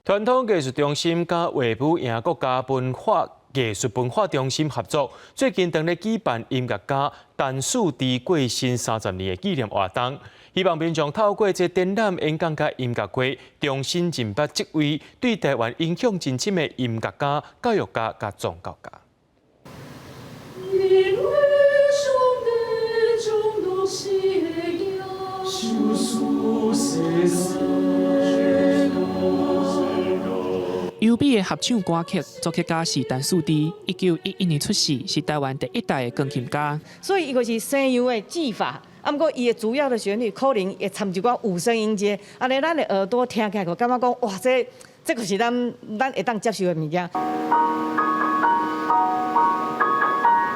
传统艺术中心甲画武营国家文化艺术文化中心合作，最近正咧举办音乐家陈树迪过身30年的纪念活动，希望民众透过这展览、演讲甲音乐会，重新认捌这位对台湾影响真深的音乐家、教育家甲宗教家。 优美的合唱歌曲作曲家是陈树迪，1911年出世，是台湾第一代的钢琴家。所以伊就是西洋的技法，啊，不过伊的主要的旋律可能会掺一寡五声音阶，安尼咱的耳朵听起来就感觉讲，哇，这就是咱会当接受的物件。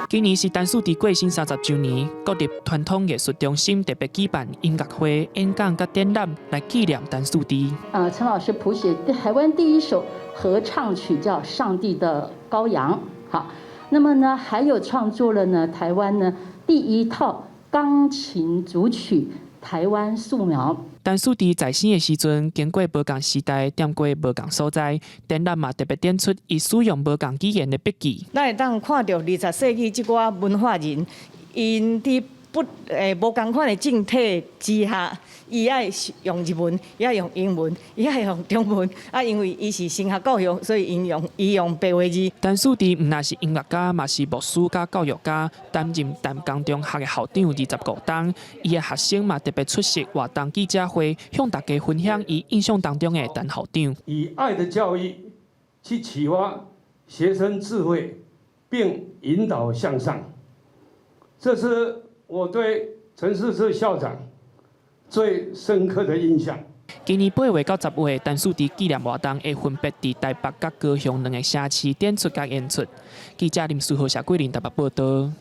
今年是陈树迪过身30周年，国立传统艺术中心特别举办音乐会、演讲甲展览来纪念陈树迪。陈老师谱写台湾第一首合唱曲叫《上帝的羔羊》。好，那么呢，还有创作了呢台湾呢第一套钢琴组曲《台湾素描》。 陈树迪在生的时阵，经过无同时代，踮过无同所在，展览嘛特别点出伊使用无同语言的笔记。咱会当看到20世纪即寡文化人，因伫无共款的政体之下，伊爱用日文，伊爱用英文，伊爱用中文。啊，因为伊是升学教育，所以伊用白话字。陈树迪毋但是音乐家，嘛是牧师甲教育家，担任淡江中学的校长25冬。伊的学生嘛特别出席活动记者会，向大家分享伊印象当中的陈校长。以爱的教育去启发学生智慧，并引导向上，这是我对陈树志校长最深刻的印象。今年8月到10月，陈树迪纪念活动会分别伫台北甲高雄2个城市展出甲演出。记者林书豪、谢桂林台北报道。